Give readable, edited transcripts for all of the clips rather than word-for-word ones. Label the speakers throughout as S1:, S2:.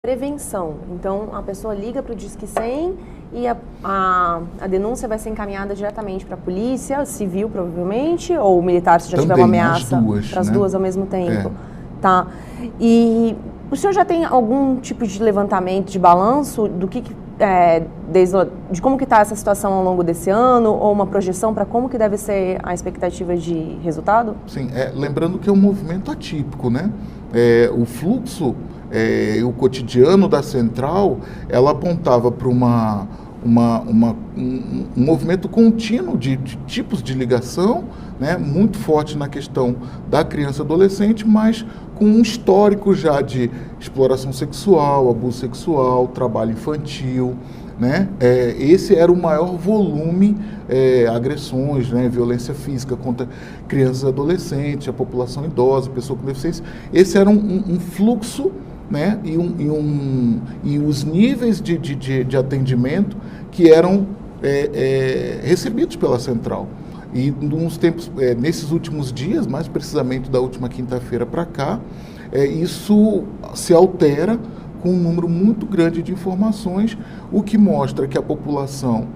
S1: prevenção. Então, a pessoa liga para o Disque 100 e a denúncia vai ser encaminhada diretamente para a polícia civil, provavelmente, ou militar, se já tiver uma ameaça, para as duas ao mesmo tempo. Tá? E o senhor já tem algum tipo de levantamento, de balanço do de como que está essa situação ao longo desse ano, ou uma projeção para como que deve ser a expectativa de resultado?
S2: Sim, lembrando que é um movimento atípico, né? O fluxo, o cotidiano da central, ela apontava para um movimento contínuo de tipos de ligação, né? Muito forte na questão da criança e adolescente, mas com um histórico já de exploração sexual, abuso sexual, trabalho infantil, né? Esse era o maior volume, agressões, né? Violência física contra crianças e adolescentes, a população idosa, pessoa com deficiência. Esse era um fluxo, né? E os níveis de atendimento que eram recebidos pela central. E nos tempos, nesses últimos dias, mais precisamente da última quinta-feira para cá, isso se altera com um número muito grande de informações, o que mostra que a população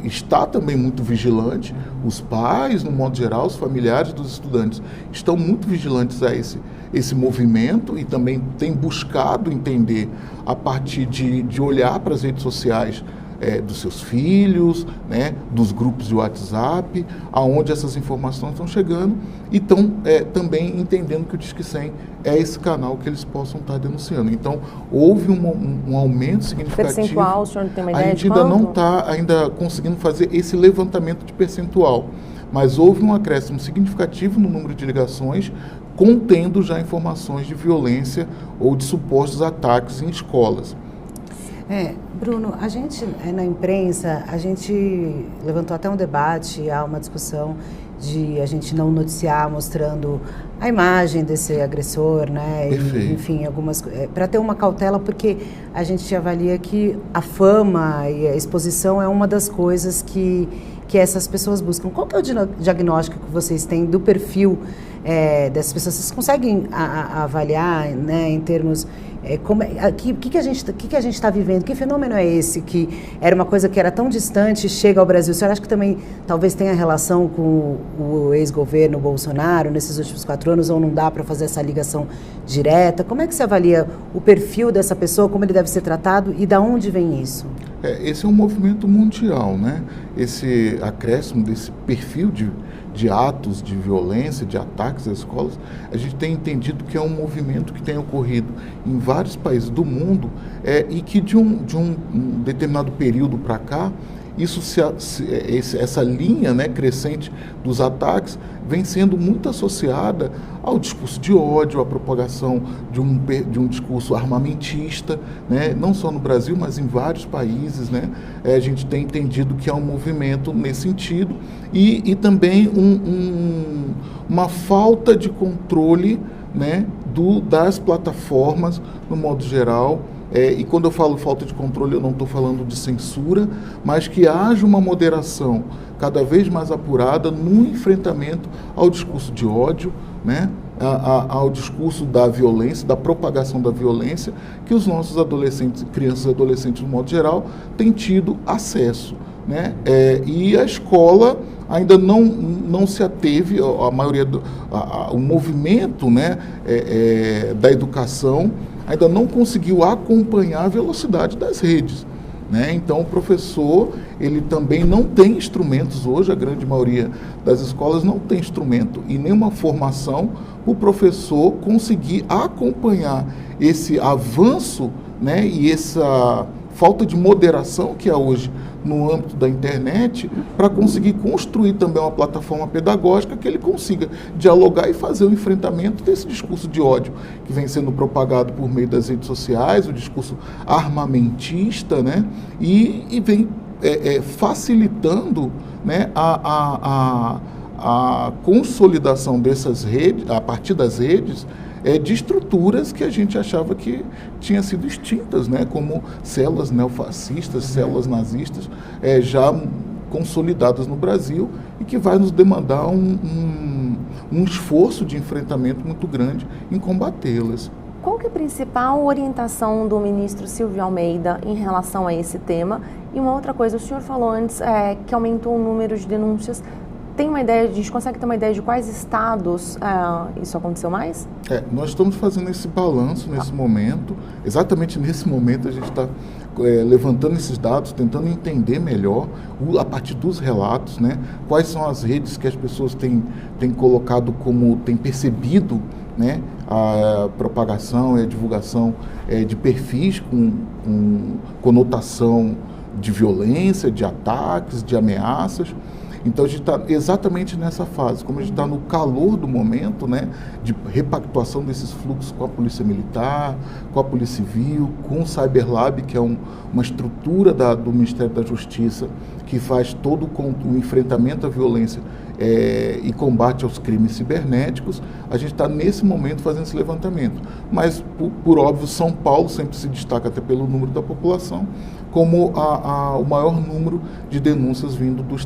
S2: está também muito vigilante, os pais, no modo geral, os familiares dos estudantes estão muito vigilantes a esse movimento e também têm buscado entender a partir de olhar para as redes sociais dos seus filhos, né, dos grupos de WhatsApp, aonde essas informações estão chegando, e estão também entendendo que o Disque 100 é esse canal que eles possam estar denunciando. Então, houve um aumento significativo.
S1: Percentual, o senhor não tem uma ideia
S2: A gente ainda não está conseguindo fazer esse levantamento de percentual, mas houve um acréscimo significativo no número de ligações, contendo já informações de violência ou de supostos ataques em escolas.
S3: Bruno, a gente, na imprensa, a gente levantou até um debate, há uma discussão de a gente não noticiar mostrando a imagem desse agressor, né? E, enfim, para ter uma cautela, porque a gente avalia que a fama e a exposição é uma das coisas que essas pessoas buscam. Qual que é o diagnóstico que vocês têm do perfil dessas pessoas? Vocês conseguem avaliar, né, em termos... O que a gente está vivendo? Que fenômeno é esse que era uma coisa que era tão distante e chega ao Brasil? O senhor acha que também talvez tenha relação com o ex-governo Bolsonaro nesses últimos 4 anos, ou não dá para fazer essa ligação direta? Como é que se avalia o perfil dessa pessoa, como ele deve ser tratado e de onde vem isso?
S2: Esse é um movimento mundial, né? Esse acréscimo desse perfil de atos de violência, de ataques às escolas, a gente tem entendido que é um movimento que tem ocorrido em vários países do mundo e que de um determinado período para cá, essa linha, né, crescente dos ataques vem sendo muito associada ao discurso de ódio, à propagação de um discurso armamentista, né, não só no Brasil, mas em vários países, né, a gente tem entendido que há um movimento nesse sentido e também uma falta de controle, né, das plataformas, no modo geral. E quando eu falo falta de controle, eu não estou falando de censura, mas que haja uma moderação cada vez mais apurada no enfrentamento ao discurso de ódio, né? Ao discurso da violência, da propagação da violência, que os nossos adolescentes, crianças e adolescentes, no modo geral, têm tido acesso, né? E a escola ainda não se ateve, a maioria o movimento, né, da educação ainda não conseguiu acompanhar a velocidade das redes, né? Então o professor, ele também não tem instrumentos hoje, a grande maioria das escolas não tem instrumento e nenhuma formação o professor conseguir acompanhar esse avanço, né, e essa falta de moderação que há hoje no âmbito da internet, para conseguir construir também uma plataforma pedagógica que ele consiga dialogar e fazer o enfrentamento desse discurso de ódio que vem sendo propagado por meio das redes sociais, o discurso armamentista, né? E vem facilitando, né, a consolidação dessas redes, a partir das redes, de estruturas que a gente achava que tinham sido extintas, né, como células neofascistas, células nazistas, já consolidadas no Brasil e que vai nos demandar um esforço de enfrentamento muito grande em combatê-las.
S1: Qual que é a principal orientação do ministro Silvio Almeida em relação a esse tema? E uma outra coisa, o senhor falou antes que aumentou o número de denúncias. Tem uma ideia, a gente consegue ter uma ideia de quais estados isso aconteceu mais?
S2: Nós estamos fazendo esse balanço nesse momento. Exatamente nesse momento a gente está levantando esses dados, tentando entender melhor, a partir dos relatos, né, quais são as redes que as pessoas têm colocado como, têm percebido, né, a propagação e a divulgação de perfis com conotação de violência, de ataques, de ameaças. Então a gente está exatamente nessa fase, como a gente está no calor do momento, né, de repactuação desses fluxos com a Polícia Militar, com a Polícia Civil, com o Cyberlab, que é uma estrutura do Ministério da Justiça que faz todo o enfrentamento à violência e combate aos crimes cibernéticos. A gente está nesse momento fazendo esse levantamento. Mas, por óbvio, São Paulo sempre se destaca até pelo número da população, como o maior número de denúncias vindo dos